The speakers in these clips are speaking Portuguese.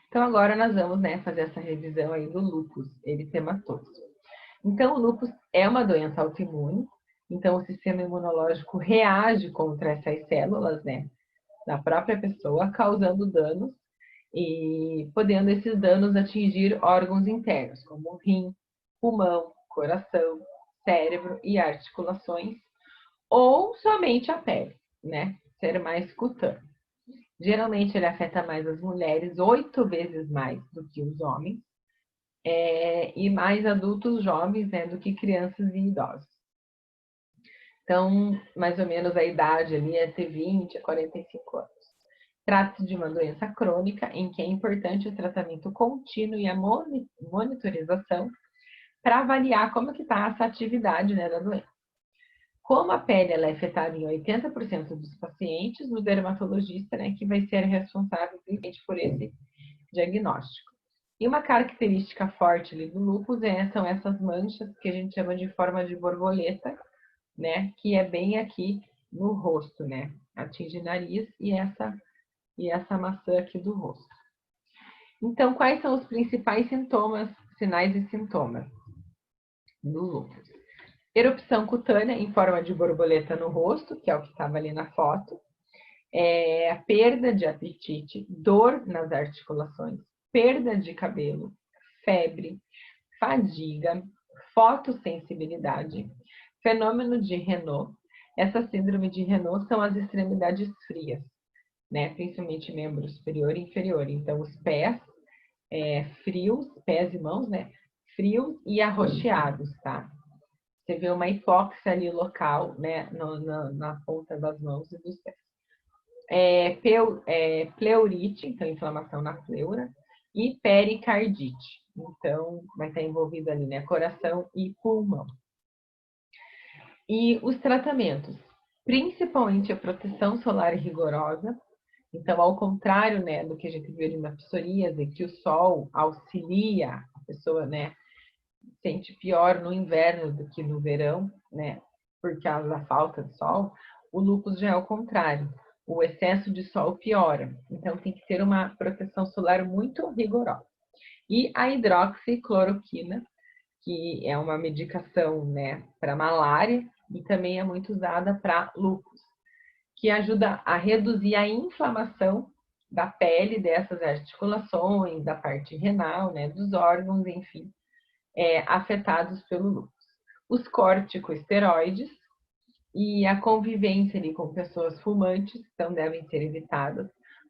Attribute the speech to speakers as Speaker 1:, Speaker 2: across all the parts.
Speaker 1: Então, agora nós vamos, né, fazer essa revisão aí do lúpus eritematoso. Então, o lúpus é uma doença autoimune, então o sistema imunológico reage contra essas células, né, da própria pessoa, causando danos e podendo esses danos atingir órgãos internos, como rim, pulmão, coração, cérebro e articulações, ou somente a pele, né, ser mais cutâneo. Geralmente ele afeta mais as mulheres, 8 vezes mais do que os homens, e mais adultos jovens, né, do que crianças e idosos. Então, mais ou menos a idade ali é ter 20 a 45 anos. Trata-se de uma doença crônica em que é importante o tratamento contínuo e a monitorização para avaliar como que está essa atividade, né, da doença. Como a pele ela é afetada em 80% dos pacientes, o dermatologista, né, que vai ser responsável por esse diagnóstico. E uma característica forte ali do lúpus são essas manchas que a gente chama de forma de borboleta, né, que é bem aqui no rosto, né, atinge nariz e essa maçã aqui do rosto. Então, quais são os principais sintomas, sinais e sintomas do lúpus? Erupção cutânea em forma de borboleta no rosto, que é o que estava ali na foto. A perda de apetite, dor nas articulações, perda de cabelo, febre, fadiga, fotossensibilidade, fenômeno de Renault. Essa síndrome de Renault são as extremidades frias, né? Principalmente membro superior e inferior. Então, os pés frios, pés e mãos, né? Frios e arroxeados, tá? Você vê uma hipóxia ali local, né? Na ponta das mãos e dos pés. Pleurite, então inflamação na pleura, e pericardite. Então, vai estar envolvido ali, né? Coração e pulmão. E os tratamentos, principalmente a proteção solar rigorosa. Então, ao contrário, né, do que a gente vê na psoríase, que o sol auxilia a pessoa, né, sente pior no inverno do que no verão, né, por causa da falta de sol, o lúpus já é o contrário. O excesso de sol piora. Então, tem que ter uma proteção solar muito rigorosa. E a hidroxicloroquina, que é uma medicação, né, para malária e também é muito usada para lúpus, que ajuda a reduzir a inflamação da pele, dessas articulações, da parte renal, né, dos órgãos, enfim, afetados pelo lúpus. Os corticosteroides e a convivência ali com pessoas fumantes, então devem ser evitadas,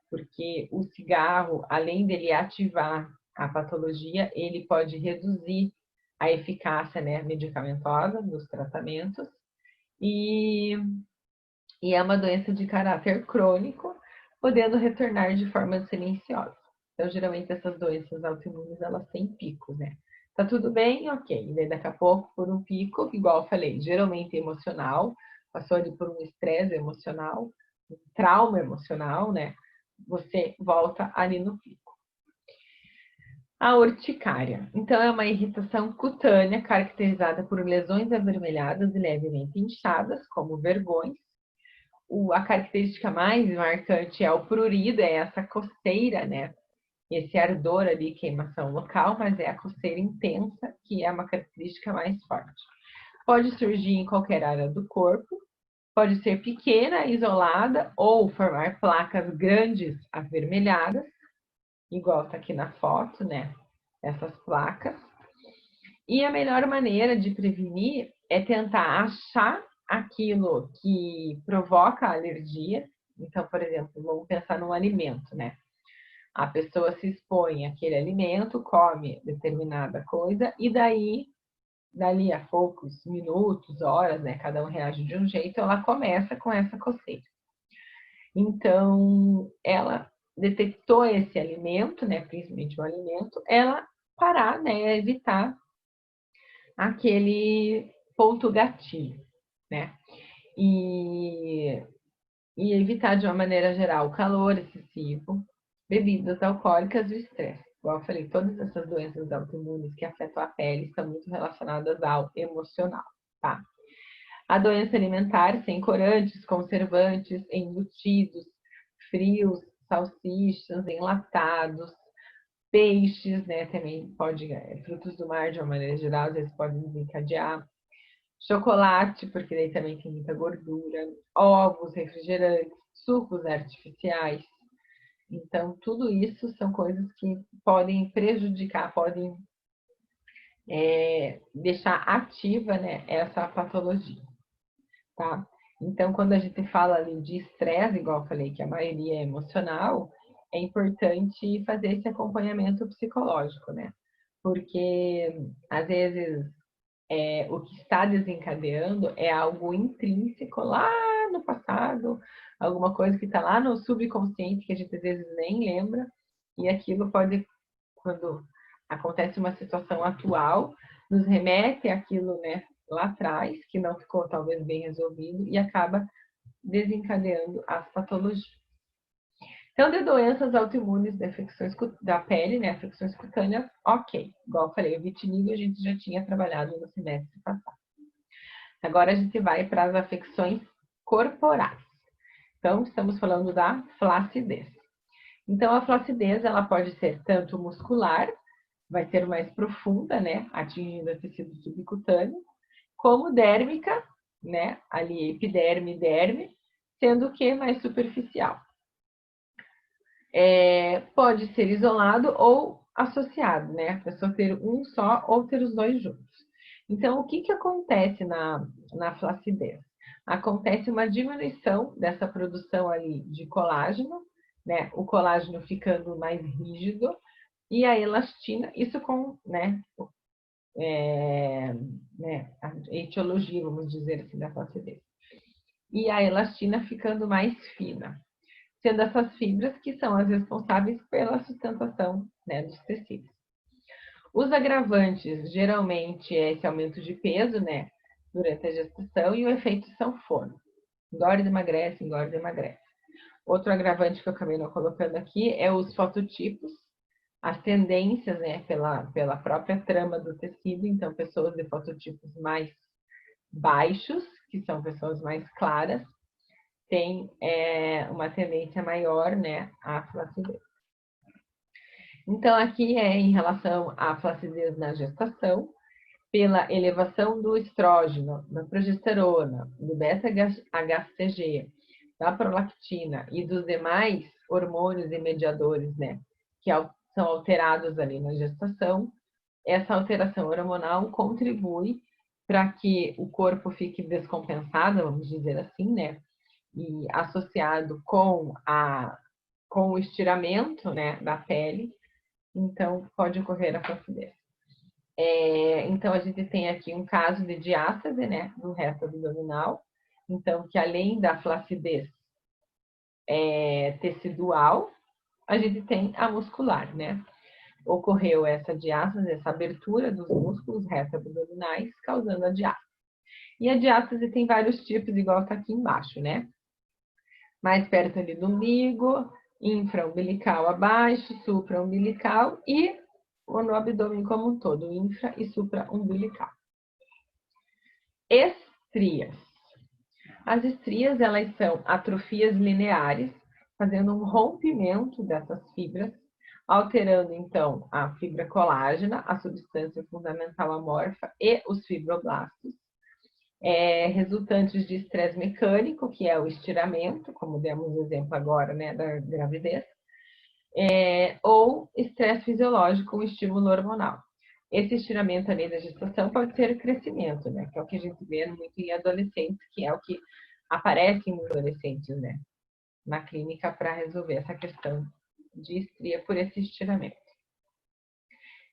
Speaker 1: porque o cigarro, além dele ativar a patologia, ele pode reduzir a eficácia, né, medicamentosa dos tratamentos e é uma doença de caráter crônico, podendo retornar de forma silenciosa. Então, geralmente, essas doenças autoimunes, elas têm picos, né? Tá tudo bem? Ok. E daí, daqui a pouco, por um pico, igual eu falei, geralmente emocional, passou ali por um estresse emocional, um trauma emocional, né? Você volta ali no pico. A urticária. Então, é uma irritação cutânea caracterizada por lesões avermelhadas e levemente inchadas, como vergões. A característica mais marcante é o prurido, é essa coceira, né? Esse ardor ali, queimação local, mas é a coceira intensa, que é uma característica mais forte. Pode surgir em qualquer área do corpo, pode ser pequena, isolada, ou formar placas grandes avermelhadas, igual está aqui na foto, né? Essas placas. E a melhor maneira de prevenir é tentar achar aquilo que provoca a alergia. Então, por exemplo, vamos pensar num alimento, né? A pessoa se expõe àquele alimento, come determinada coisa, e daí, dali a poucos minutos, horas, né? Cada um reage de um jeito, ela começa com essa coceira. Então, ela detectou esse alimento, né? Principalmente o alimento, ela parar, né? Evitar aquele ponto gatilho, né? E evitar de uma maneira geral o calor excessivo, bebidas alcoólicas e o estresse. Igual eu falei, todas essas doenças autoimunes que afetam a pele estão muito relacionadas ao emocional, tá? A doença alimentar sem corantes, conservantes, embutidos, frios, salsichas, enlatados, Peixes, né, também pode, frutos do mar de uma maneira geral, às vezes podem desencadear. Chocolate, porque daí também tem muita gordura. Ovos, refrigerantes, sucos artificiais. Então, tudo isso são coisas que podem prejudicar, podem deixar ativa, né, essa patologia, tá? Então, quando a gente fala ali de estresse, igual eu falei, que a maioria é emocional, é importante fazer esse acompanhamento psicológico, né? Porque, às vezes, o que está desencadeando é algo intrínseco lá no passado, alguma coisa que está lá no subconsciente que a gente às vezes nem lembra, e aquilo pode, quando acontece uma situação atual, nos remete àquilo, né, lá atrás, que não ficou talvez bem resolvido, e acaba desencadeando as patologias. Então, de doenças autoimunes, de afecções da pele, né, afecções cutâneas, ok. Igual eu falei, o vitiligo a gente já tinha trabalhado no semestre passado. Agora a gente vai para as afecções corporais. Então, estamos falando da flacidez. Então, a flacidez, ela pode ser tanto muscular, vai ser mais profunda, né, atingindo o tecido subcutâneo, como dérmica, né, ali epiderme e derme, sendo que mais superficial. Pode ser isolado ou associado, né, a pessoa ter um só ou ter os dois juntos. Então, o que acontece na flacidez? Acontece uma diminuição dessa produção ali de colágeno, né? O colágeno ficando mais rígido e a elastina, isso com, a etiologia, vamos dizer assim, da flacidez. E a elastina ficando mais fina, sendo essas fibras que são as responsáveis pela sustentação, né, dos tecidos. Os agravantes, geralmente, é esse aumento de peso, né, durante a gestação, e o efeito sanfona. Engorda, emagrece, engorda, emagrece. Outro agravante que eu acabei não colocando aqui é os fototipos, as tendências, né, pela própria trama do tecido. Então, pessoas de fototipos mais baixos, que são pessoas mais claras, têm uma tendência maior, né, à flacidez. Então, aqui é em relação à flacidez na gestação, pela elevação do estrógeno, da progesterona, do beta-HCG, da prolactina e dos demais hormônios e mediadores, né, que são alterados ali na gestação, essa alteração hormonal contribui para que o corpo fique descompensado, vamos dizer assim, né, e associado com o estiramento, né, da pele, então pode ocorrer a flacidez. Então, a gente tem aqui um caso de diástase, né, no reto abdominal. Então, que além da flacidez tecidual, a gente tem a muscular, né? Ocorreu essa diástase, essa abertura dos músculos reto-abdominais, causando a diástase. E a diástase tem vários tipos, igual está aqui embaixo, né? Mais perto ali do umbigo, infraumbilical abaixo, supraumbilical e no abdômen como um todo, infra e supraumbilical. Estrias. As estrias, elas são atrofias lineares, fazendo um rompimento dessas fibras, alterando, então, a fibra colágena, a substância fundamental amorfa e os fibroblastos, resultantes de estresse mecânico, que é o estiramento, como demos o exemplo agora, né, da gravidez, ou estresse fisiológico, um estímulo hormonal. Esse estiramento ali da gestação pode ser crescimento, né? Que é o que a gente vê muito em adolescentes, que é o que aparece em adolescentes, né? Na clínica para resolver essa questão de estria por esse estiramento.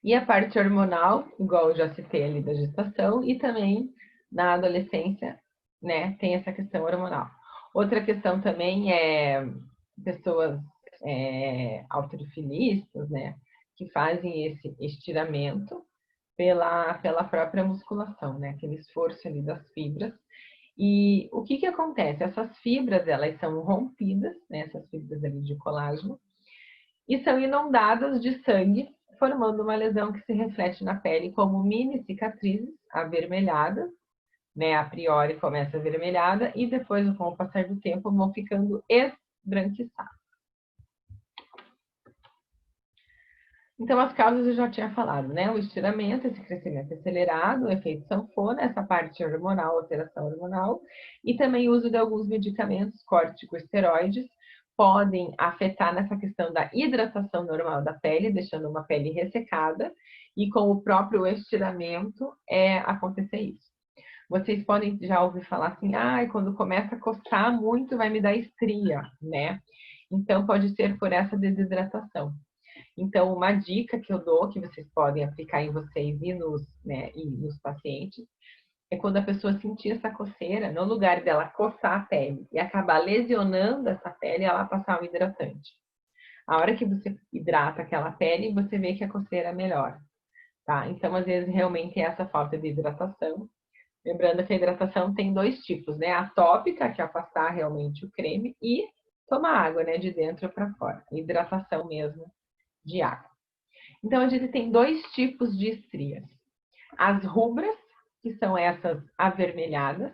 Speaker 1: E a parte hormonal, igual eu já citei ali da gestação, e também na adolescência, né? Tem essa questão hormonal. Outra questão também é pessoas halterofilistas, né? Que fazem esse estiramento pela própria musculação, né? Aquele esforço ali das fibras. E o que acontece? Essas fibras, elas são rompidas, né? Essas fibras ali de colágeno, e são inundadas de sangue, formando uma lesão que se reflete na pele como mini cicatrizes avermelhadas, né? A priori começa avermelhada e depois, com o passar do tempo, vão ficando esbranquiçadas. Então, as causas eu já tinha falado, né? O estiramento, esse crescimento acelerado, o efeito sanfona, essa parte hormonal, alteração hormonal, e também o uso de alguns medicamentos corticosteroides podem afetar nessa questão da hidratação normal da pele, deixando uma pele ressecada, e com o próprio estiramento acontecer isso. Vocês podem já ouvir falar assim, quando começa a coçar muito vai me dar estria, né? Então, pode ser por essa desidratação. Então, uma dica que eu dou, que vocês podem aplicar em vocês e nos pacientes, é quando a pessoa sentir essa coceira, no lugar dela coçar a pele e acabar lesionando essa pele, ela passar um hidratante. A hora que você hidrata aquela pele, você vê que a coceira melhora, tá? Então, às vezes, realmente é essa falta de hidratação. Lembrando que a hidratação tem dois tipos, né? A tópica, que é passar realmente o creme, e tomar água, né? De dentro para fora. Hidratação mesmo de água. Então, a gente tem dois tipos de estrias. As rubras, que são essas avermelhadas,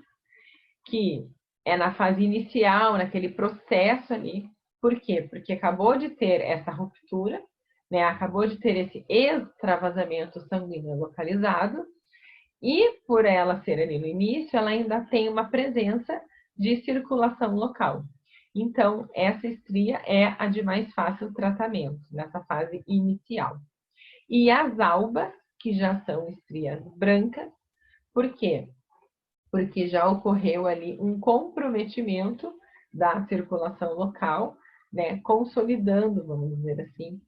Speaker 1: que é na fase inicial, naquele processo ali. Por quê? Porque acabou de ter essa ruptura, né? Acabou de ter esse extravasamento sanguíneo localizado, e por ela ser ali no início, ela ainda tem uma presença de circulação local. Então, essa estria é a de mais fácil tratamento, nessa fase inicial. E as albas, que já são estrias brancas, por quê? Porque já ocorreu ali um comprometimento da circulação local, né, consolidando, vamos dizer assim,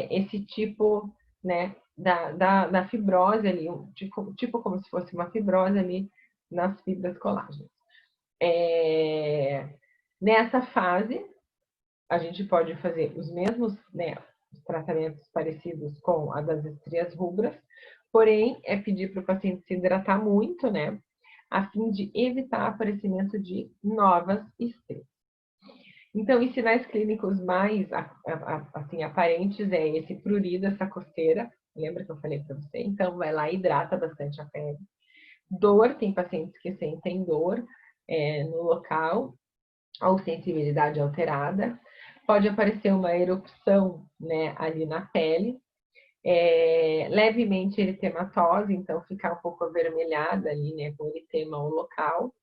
Speaker 1: esse tipo, né, da fibrose ali, tipo como se fosse uma fibrose ali nas fibras colágenas. Nessa fase, a gente pode fazer os mesmos, né, os tratamentos parecidos com a das estrias rubras, porém, é pedir para o paciente se hidratar muito, né, a fim de evitar o aparecimento de novas estrias. Então, os sinais clínicos mais assim, aparentes é esse prurido, essa coceira, lembra que eu falei para você? Então, vai lá e hidrata bastante a pele. Dor, tem pacientes que sentem dor no local, ou sensibilidade alterada. Pode aparecer uma erupção, né, ali na pele. Levemente eritematose, então ficar um pouco avermelhada ali, né, com eritema ao local.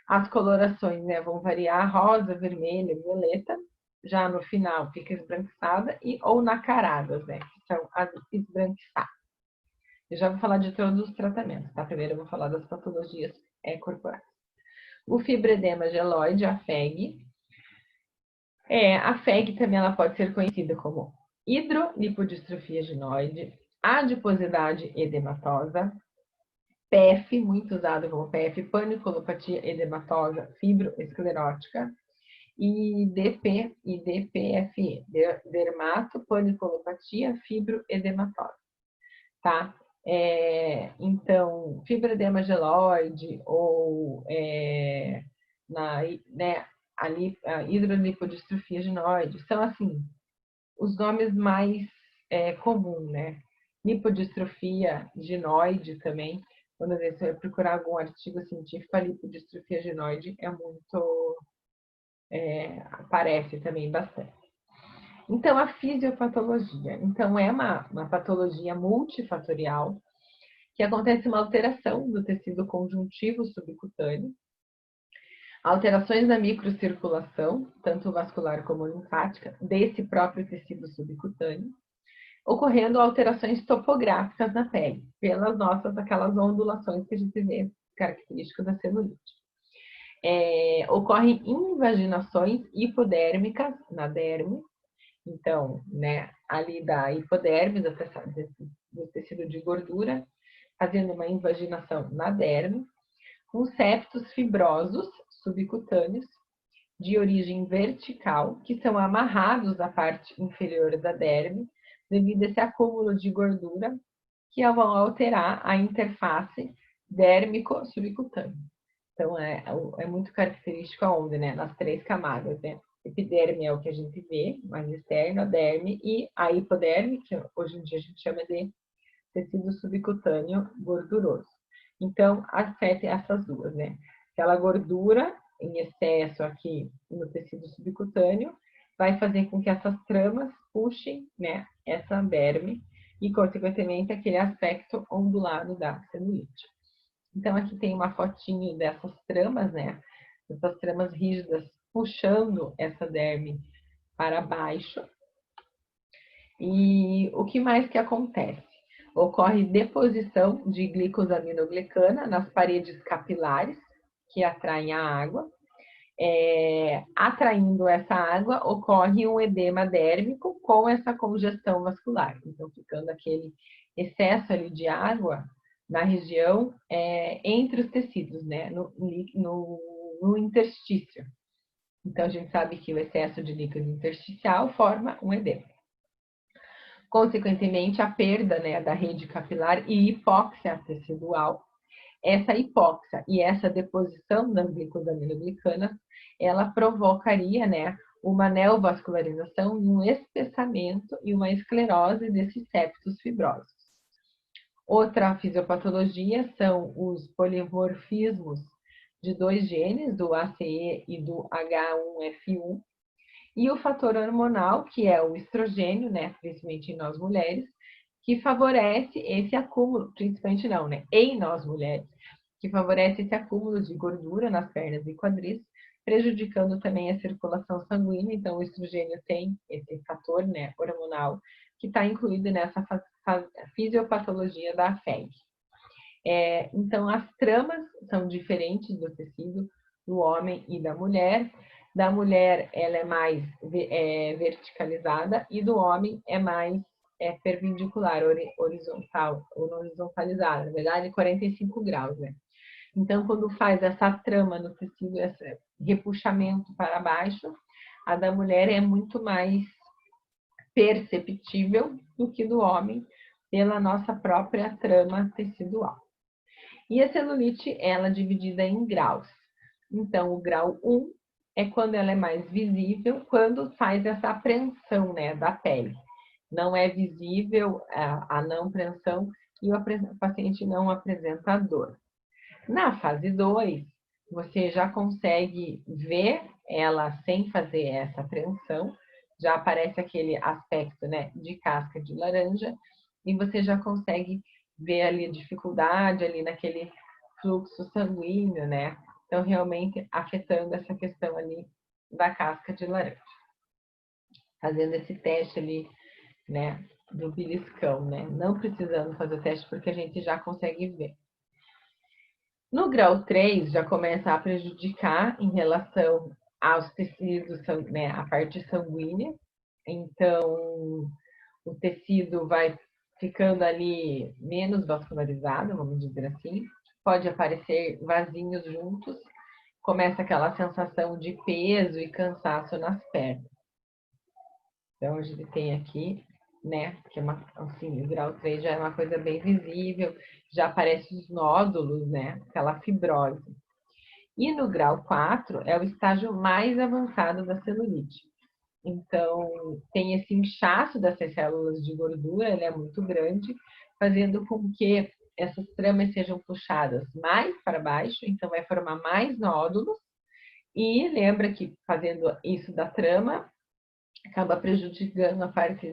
Speaker 1: As colorações, né, vão variar, rosa, vermelho, violeta. Já no final fica esbranquiçada ou nacaradas, né, que são as esbranquiçadas. Eu já vou falar de todos os tratamentos, tá? Primeiro eu vou falar das patologias corporais. O fibroedema geloide, a FEG. A FEG também ela pode ser conhecida como hidrolipodistrofia ginoide, adiposidade edematosa, PEF, muito usado como PEF, paniculopatia edematosa fibroesclerótica, e DP e DPFE, dermatopaniculopatia fibroedematosa, tá? Então, fibroedema geloide ou né, a hidrolipodistrofia ginoide são, assim, os nomes mais comuns, né? Lipodistrofia ginoide também, quando você vai procurar algum artigo científico, a lipodistrofia ginoide é muito, aparece também bastante. Então, a fisiopatologia. Então, é uma patologia multifatorial que acontece uma alteração do tecido conjuntivo subcutâneo, alterações na microcirculação, tanto vascular como linfática, desse próprio tecido subcutâneo, ocorrendo alterações topográficas na pele, pelas aquelas ondulações que a gente vê, características da celulite. Ocorrem invaginações hipodérmicas na derme, então, né, ali da hipoderme, do tecido de gordura, fazendo uma invaginação na derme, com septos fibrosos subcutâneos de origem vertical, que são amarrados à parte inferior da derme, devido a esse acúmulo de gordura, que vão alterar a interface dérmico-subcutânea. Então, é muito característico aonde, né? Nas três camadas, né? Epiderme é o que a gente vê, mais externo, a derme, e a hipoderme, que hoje em dia a gente chama de tecido subcutâneo gorduroso. Então, afeta essas duas, né? Aquela gordura em excesso aqui no tecido subcutâneo vai fazer com que essas tramas puxem, né, essa derme e, consequentemente, aquele aspecto ondulado da celulite. Então, aqui tem uma fotinho dessas tramas, né, essas tramas rígidas puxando essa derme para baixo. E o que mais que acontece? Ocorre deposição de glicosaminoglicana nas paredes capilares, que atraem a água. Atraindo essa água, ocorre um edema dérmico com essa congestão vascular. Então, ficando aquele excesso ali de água na região entre os tecidos, né? No interstício. Então, a gente sabe que o excesso de líquido intersticial forma um edema. Consequentemente, a perda, né, da rede capilar e hipóxia tecidual. Essa hipóxia e essa deposição das glicosaminoglicanas, ela provocaria, né, uma neovascularização, um espessamento e uma esclerose desses septos fibrosos. Outra fisiopatologia são os polimorfismos de dois genes, do ACE e do H1F1, e o fator hormonal, que é o estrogênio, né, principalmente em nós mulheres, que favorece esse acúmulo, principalmente não, né, em nós mulheres, que favorece esse acúmulo de gordura nas pernas e quadris, prejudicando também a circulação sanguínea. Então, o estrogênio tem esse fator, né, hormonal, que está incluído nessa fisiopatologia da FEG. Então, as tramas são diferentes do tecido do homem e da mulher. Da mulher, ela é mais verticalizada e do homem é mais perpendicular, horizontal, ou horizontalizada. Na verdade, 45 graus, né? Então, quando faz essa trama no tecido, esse repuxamento para baixo, a da mulher é muito mais perceptível do que do homem pela nossa própria trama tecidual. E a celulite, ela é dividida em graus. Então, o grau 1 é quando ela é mais visível, quando faz essa apreensão, né, da pele. Não é visível a não preensão e o paciente não apresenta dor. Na fase 2, você já consegue ver ela sem fazer essa apreensão, já aparece aquele aspecto, né, de casca de laranja, e você já consegue ver ali a dificuldade ali naquele fluxo sanguíneo, né? Então, realmente afetando essa questão ali da casca de laranja. Fazendo esse teste ali, né, do beliscão, né? Não precisando fazer o teste porque a gente já consegue ver. No grau 3, já começa a prejudicar em relação aos tecidos, né, a parte sanguínea. Então, o tecido vai ficando ali menos vascularizado, vamos dizer assim. Pode aparecer vasinhos juntos. Começa aquela sensação de peso e cansaço nas pernas. Então, a gente tem aqui, né, que é assim, o grau 3 já é uma coisa bem visível, já aparecem os nódulos, né, aquela fibrose. E no grau 4 é o estágio mais avançado da celulite. Então, tem esse inchaço dessas células de gordura, ele é muito grande, fazendo com que essas tramas sejam puxadas mais para baixo, então vai formar mais nódulos. E lembra que fazendo isso da trama, acaba prejudicando a parte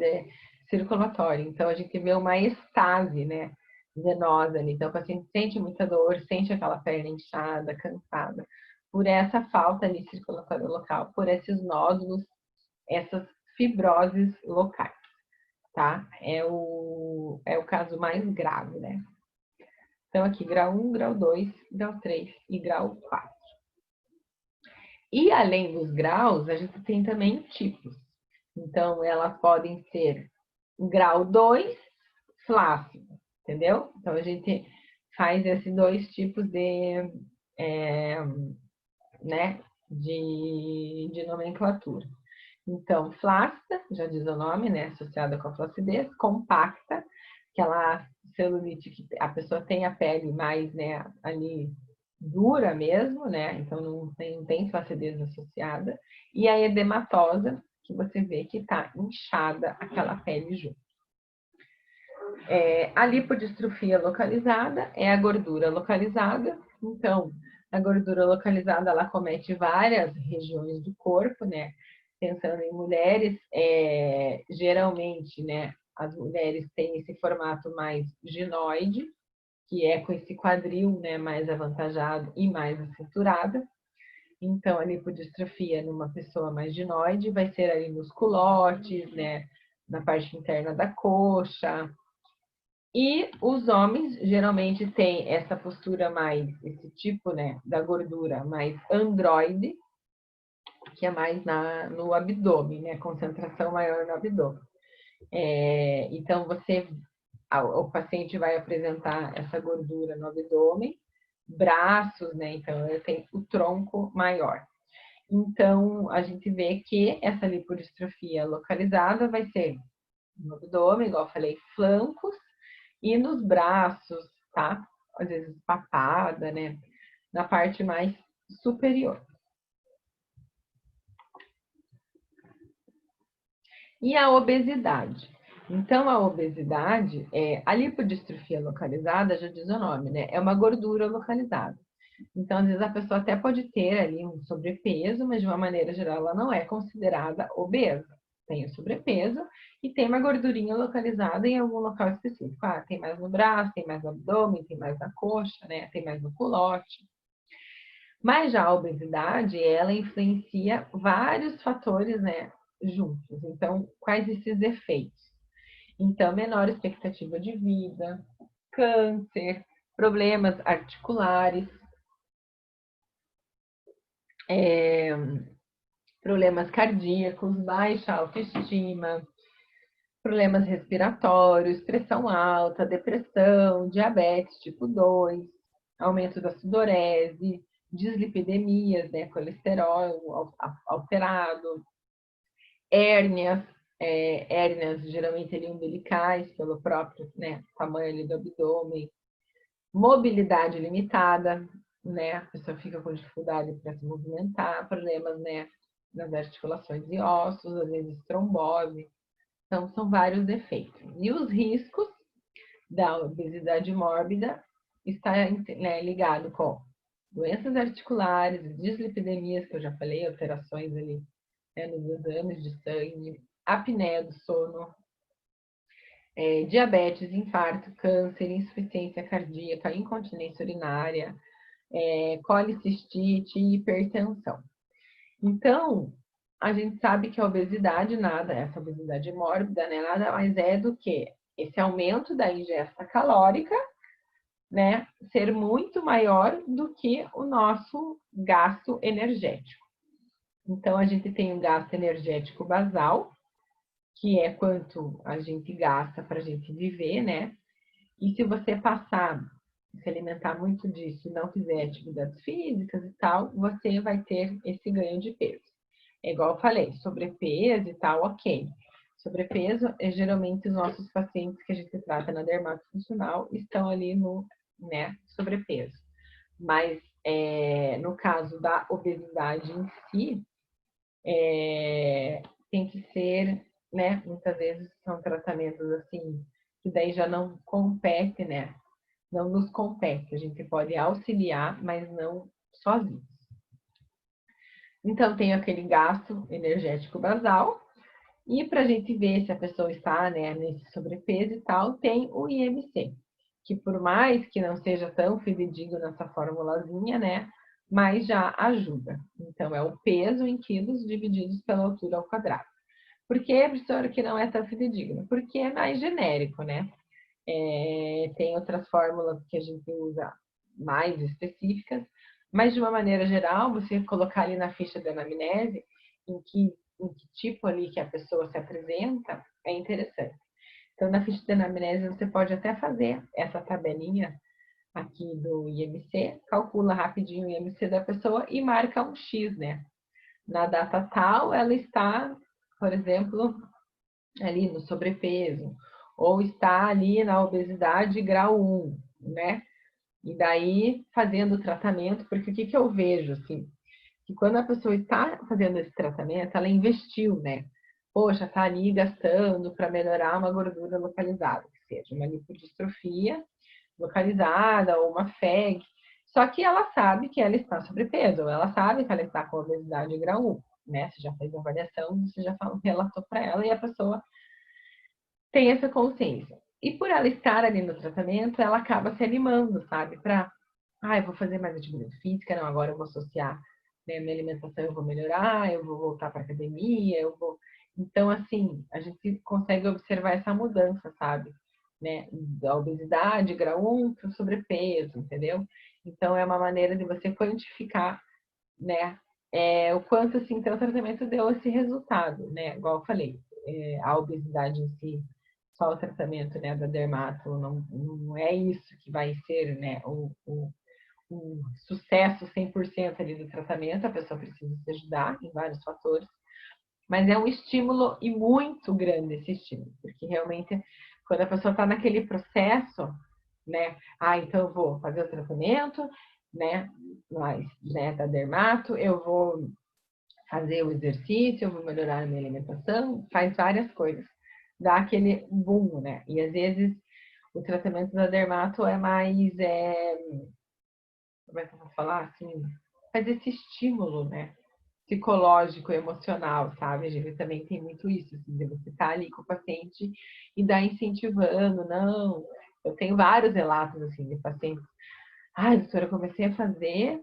Speaker 1: circulatória. Então, a gente vê uma estase, né, venosa ali. Então, o paciente sente muita dor, sente aquela perna inchada, cansada, por essa falta ali circulatória local, por esses nódulos, essas fibroses locais, tá? É o caso mais grave, né? Então, aqui, grau 1, grau 2, grau 3 e grau 4. E além dos graus, a gente tem também tipos. Então, elas podem ser grau 2, flácido, entendeu? Então, a gente faz esses dois tipos né, de nomenclatura. Então, flácida, já diz o nome, né, associada com a flacidez, compacta, aquela celulite que a pessoa tem a pele mais, né, ali dura mesmo, né, então não tem flacidez associada, e a edematosa, que você vê que está inchada aquela pele junto. A lipodistrofia localizada é a gordura localizada, então a gordura localizada ela comete várias regiões do corpo, né? pensando em mulheres, geralmente, né, as mulheres têm esse formato mais ginoide, que é com esse quadril, né, mais avantajado e mais acinturada. Então, a lipodistrofia numa pessoa mais ginoide vai ser ali nos culotes, né, na parte interna da coxa. E os homens geralmente têm essa postura mais, esse tipo, né, da gordura mais androide, que é mais no abdômen, né, concentração maior no abdômen. Então, o paciente vai apresentar essa gordura no abdômen, braços, né? Então, ele tem o tronco maior. Então, a gente vê que essa lipodistrofia localizada vai ser no abdômen, igual eu falei, flancos e nos braços, tá? Às vezes papada, né? Na parte mais superior. E a obesidade. Então, a obesidade, a lipodistrofia localizada, já diz o nome, né? É uma gordura localizada. Então, às vezes, a pessoa até pode ter ali um sobrepeso, mas de uma maneira geral, ela não é considerada obesa. Tem o sobrepeso e tem uma gordurinha localizada em algum local específico. Ah, tem mais no braço, tem mais no abdômen, tem mais na coxa, né? Tem mais no culote. Mas já a obesidade, ela influencia vários fatores, né, juntos. Então, quais esses efeitos? Então, menor expectativa de vida, câncer, problemas articulares, problemas cardíacos, baixa autoestima, problemas respiratórios, pressão alta, depressão, diabetes tipo 2, aumento da sudorese, dislipidemias, né, colesterol alterado, hérnias, hérnias geralmente ali umbilicais, pelo próprio, né, tamanho ali do abdômen, mobilidade limitada, né, a pessoa fica com dificuldade para se movimentar, problemas, né, nas articulações e ossos, às vezes trombose. Então, são vários efeitos. E os riscos da obesidade mórbida está, né, ligado com doenças articulares, dislipidemias, que eu já falei, alterações ali, né, nos exames de sangue, apneia do sono, diabetes, infarto, câncer, insuficiência cardíaca, incontinência urinária, colicistite e hipertensão. Então, a gente sabe que a obesidade, essa obesidade mórbida, né, nada mais é do que esse aumento da ingesta calórica, né, ser muito maior do que o nosso gasto energético. Então, a gente tem o gasto energético basal, que é quanto a gente gasta para a gente viver, né? E se você passar, se alimentar muito disso e não fizer atividades físicas e tal, você vai ter esse ganho de peso. É igual eu falei, sobrepeso e tal, ok. Sobrepeso é geralmente os nossos pacientes que a gente trata na dermatofuncional estão ali no, né, sobrepeso. Mas no caso da obesidade em si, tem que ser, né, muitas vezes são tratamentos assim, que daí já não compete, né, não nos compete. A gente pode auxiliar, mas não sozinho. Então, tem aquele gasto energético basal. E para a gente ver se a pessoa está, né, nesse sobrepeso e tal, tem o IMC, que por mais que não seja tão fidedigno nessa formulazinha, né, mas já ajuda. Então, é o peso em quilos divididos pela altura ao quadrado. Por que, professora, que não é tão fidedigno? Porque é mais genérico, né? Tem outras fórmulas que a gente usa mais específicas, mas de uma maneira geral, você colocar ali na ficha da anamnese em que tipo ali que a pessoa se apresenta é interessante. Então, na ficha da anamnese, você pode até fazer essa tabelinha aqui do IMC, calcula rapidinho o IMC da pessoa e marca um X, né? Na data tal, ela está, por exemplo, ali no sobrepeso, ou está ali na obesidade grau 1, né? E daí fazendo o tratamento, porque o que, que eu vejo, assim, que quando a pessoa está fazendo esse tratamento, ela investiu, né? Poxa, tá ali gastando para melhorar uma gordura localizada, que seja uma lipodistrofia localizada ou uma FEG. Só que ela sabe que ela está sobrepeso, ou ela sabe que ela está com obesidade grau 1. né? Você já fez a avaliação, você já relatou para ela e a pessoa tem essa consciência. E por ela estar ali no tratamento, ela acaba se animando, sabe? Eu vou fazer mais atividade física, não, agora eu vou associar, né, minha alimentação, eu vou melhorar, eu vou voltar para academia, eu vou. Então, assim, a gente consegue observar essa mudança, sabe? Né? Da obesidade, grau 1, para o sobrepeso, entendeu? Então, é uma maneira de você quantificar, né? O quanto, assim, teu tratamento deu esse resultado, né? Igual eu falei, a obesidade em si, só o tratamento, né, da dermato, não é isso que vai ser, né, o sucesso 100% ali do tratamento, a pessoa precisa se ajudar em vários fatores, mas é um estímulo e muito grande esse estímulo, porque realmente quando a pessoa está naquele processo, né, então eu vou fazer o tratamento, né, mas, né, da dermato, eu vou fazer o exercício, eu vou melhorar a minha alimentação, faz várias coisas, dá aquele boom, né, e às vezes o tratamento da dermato é mais, como é que eu vou falar, assim, faz esse estímulo, né, psicológico, emocional, sabe? A gente também tem muito isso, assim, de você estar ali com o paciente e dar incentivando, não. Eu tenho vários relatos, assim, de pacientes. Doutora, eu comecei a fazer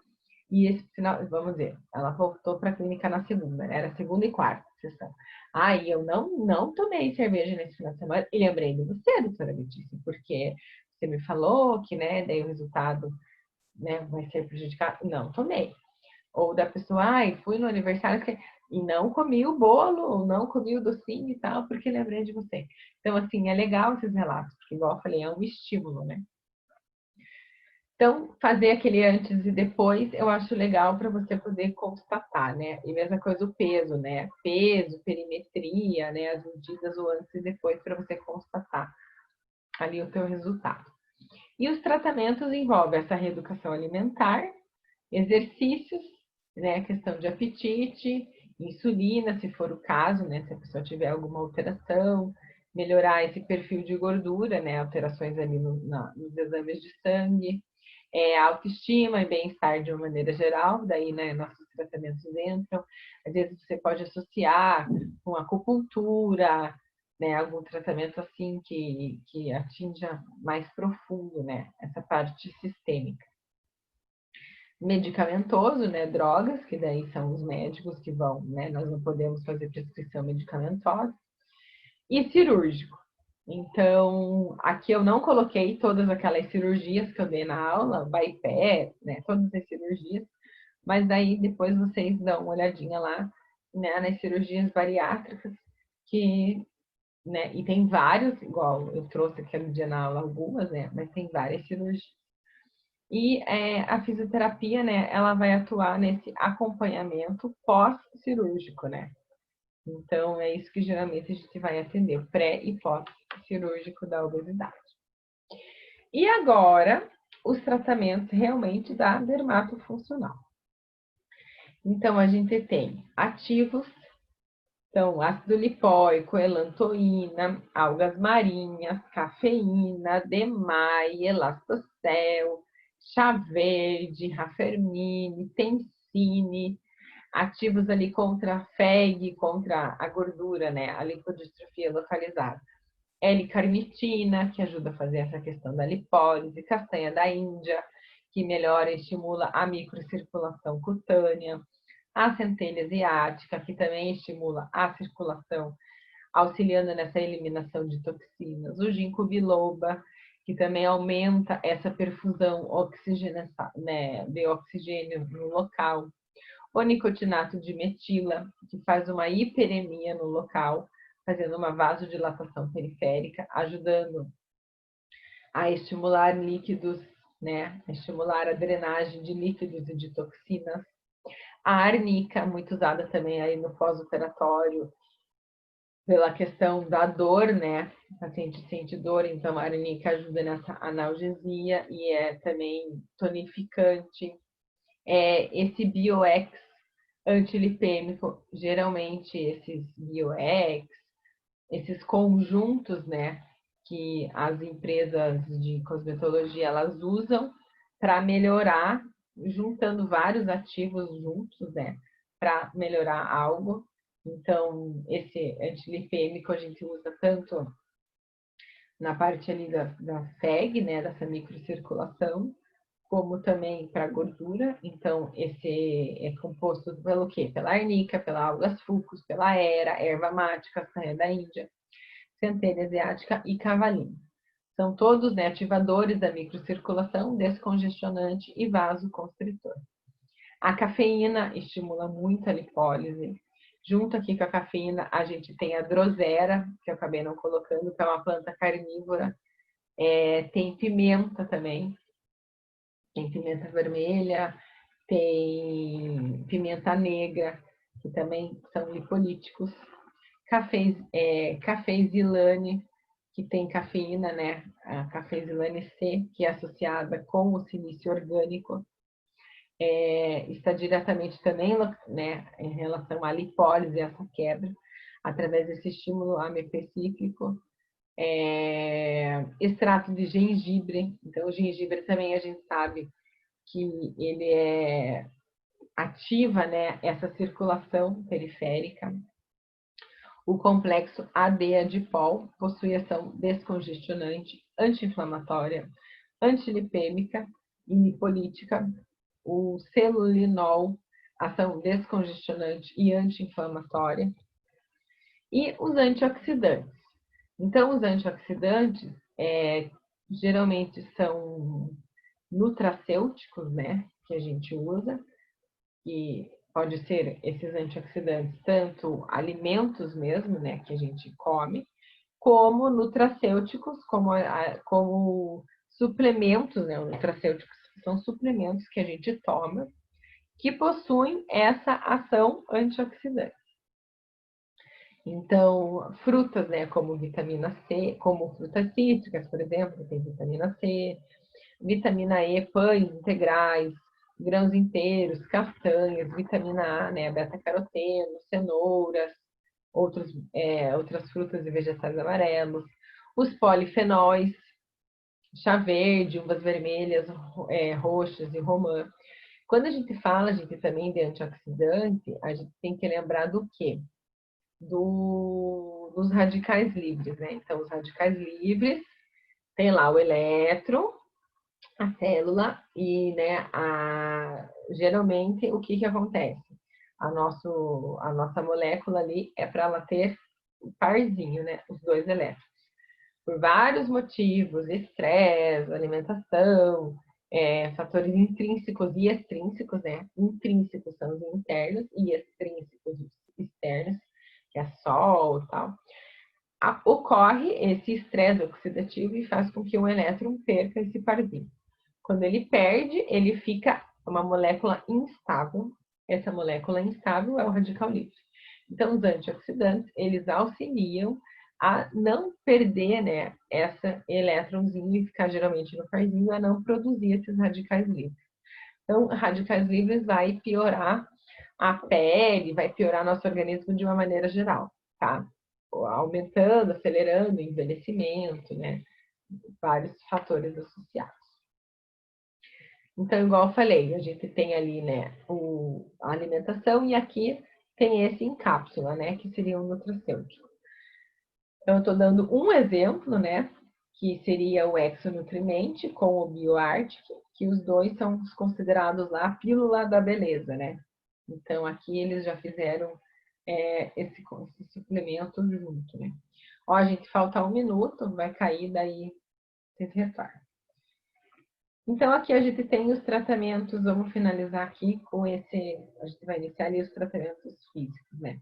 Speaker 1: e esse final, vamos dizer, ela voltou para a clínica na segunda, né? Era segunda e quarta sessão. Eu não tomei cerveja nesse final de semana e lembrei de você, doutora Letícia, porque você me falou que, né, daí o resultado, né, vai ser prejudicado. Não tomei. Ou da pessoa, fui no aniversário e não comi o bolo, ou não comi o docinho e tal, porque lembrei de você. Então, assim, é legal esses relatos, porque, igual eu falei, é um estímulo, né? Então, fazer aquele antes e depois, eu acho legal para você poder constatar, né? E mesma coisa o peso, né? Peso, perimetria, né? As medidas, o antes e depois, para você constatar ali o teu resultado. E os tratamentos envolvem essa reeducação alimentar, exercícios, né, questão de apetite, insulina, se for o caso, né, se a pessoa tiver alguma alteração, melhorar esse perfil de gordura, né, alterações ali nos exames de sangue, autoestima e bem-estar de uma maneira geral, daí, né, nossos tratamentos entram. Às vezes você pode associar com acupuntura, né, algum tratamento assim que atinja mais profundo, né, essa parte sistêmica. Medicamentoso, né, drogas, que daí são os médicos que vão, né, nós não podemos fazer prescrição medicamentosa, e cirúrgico. Então, aqui eu não coloquei todas aquelas cirurgias que eu dei na aula, bypass, né, todas as cirurgias, mas daí depois vocês dão uma olhadinha lá, né, nas cirurgias bariátricas, que, né, e tem vários, igual eu trouxe aqui no dia na aula algumas, né, mas tem várias cirurgias. E a fisioterapia, né, ela vai atuar nesse acompanhamento pós-cirúrgico, né? Então, é isso que geralmente a gente vai atender, pré e pós-cirúrgico da obesidade. E agora, os tratamentos realmente da dermatofuncional. Então, a gente tem ativos, então, ácido lipóico, elantoína, algas marinhas, cafeína, demai, elastocel, chá verde, rafermine, tencine, ativos ali contra a FEG, contra a gordura, né, a lipodistrofia localizada. L-carnitina, que ajuda a fazer essa questão da lipólise, castanha da Índia, que melhora e estimula a microcirculação cutânea, a centelha asiática, que também estimula a circulação, auxiliando nessa eliminação de toxinas, o ginkgo biloba, que também aumenta essa perfusão né, de oxigênio no local, o nicotinato de metila, que faz uma hiperemia no local, fazendo uma vasodilatação periférica, ajudando a estimular líquidos, né, a estimular a drenagem de líquidos e de toxinas. A arnica, muito usada também aí no pós-operatório, pela questão da dor, né? O paciente sente dor, então a arnica ajuda nessa analgesia e é também tonificante. Esse Bioex antilipêmico, geralmente esses Bioex, esses conjuntos, né, que as empresas de cosmetologia elas usam para melhorar, juntando vários ativos juntos, né, para melhorar algo. Então, esse antilipêmico a gente usa tanto na parte ali da FEG, né, dessa microcirculação, como também para gordura. Então, esse é composto pelo quê? Pela arnica, pela algas fucus, pela erva mate, castanha da Índia, centelha asiática e cavalina. São todos, né, ativadores da microcirculação, descongestionante e vasoconstritor. A cafeína estimula muito a lipólise. Junto aqui com a cafeína, a gente tem a drosera, que eu acabei não colocando, que é uma planta carnívora. Tem pimenta também. Tem pimenta vermelha, tem pimenta negra, que também são lipolíticos. Cafeizilane, que tem cafeína, né? A cafeizilane C, que é associada com o silício orgânico. Está diretamente também, né, em relação à lipólise, essa quebra, através desse estímulo amifecíclico. Extrato de gengibre. Então, o gengibre também a gente sabe que ele ativa, né, essa circulação periférica. O complexo AD-adipol possui ação descongestionante, anti-inflamatória, antilipêmica e lipolítica. O celulinol, ação descongestionante e anti-inflamatória. E os antioxidantes. Então, os antioxidantes geralmente são nutracêuticos, né, que a gente usa, que pode ser esses antioxidantes, tanto alimentos mesmo, né, que a gente come, como nutracêuticos, como suplementos, né, nutracêuticos são suplementos que a gente toma, que possuem essa ação antioxidante. Então, frutas, né, como vitamina C, como frutas cítricas, por exemplo, tem vitamina C, vitamina E, pães integrais, grãos inteiros, castanhas, vitamina A, né, beta-caroteno, cenouras, outras frutas e vegetais amarelos, os polifenóis, chá verde, uvas vermelhas, roxas e romã. Quando a gente fala, gente, também de antioxidante, a gente tem que lembrar do quê? Dos radicais livres, né? Então, os radicais livres tem lá o elétron, a célula e, né, geralmente o que acontece? A nossa molécula ali é para ela ter o parzinho, né, os dois elétrons. Por vários motivos, estresse, alimentação, fatores intrínsecos e extrínsecos, né? Intrínsecos são os internos e extrínsecos os externos, que é sol e tal. Ocorre esse estresse oxidativo e faz com que o elétron perca esse parzinho. Quando ele perde, ele fica uma molécula instável. Essa molécula instável é o radical livre. Então, os antioxidantes, eles auxiliam a não perder, né, essa elétronzinho e ficar geralmente no parzinho, a não produzir esses radicais livres. Então, radicais livres vai piorar a pele, vai piorar nosso organismo de uma maneira geral, tá? Aumentando, acelerando o envelhecimento, né? Vários fatores associados. Então, igual eu falei, a gente tem ali, né, a alimentação e aqui tem esse em cápsula, né, que seria o nutracêutico. Então, eu estou dando um exemplo, né, que seria o Exonutrimente com o BioArctic, que os dois são considerados lá a pílula da beleza, né? Então, aqui eles já fizeram esse suplemento junto, né? Ó, gente, falta 1 minuto, vai cair, daí vocês retornam. Então, aqui a gente tem os tratamentos, vamos finalizar aqui com esse, a gente vai iniciar ali os tratamentos físicos, né?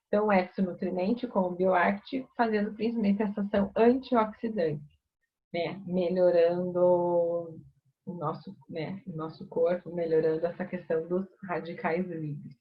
Speaker 1: Então, o Exonutrimente com o BioAct, fazendo principalmente essa ação antioxidante, né? Melhorando o nosso corpo, melhorando essa questão dos radicais livres.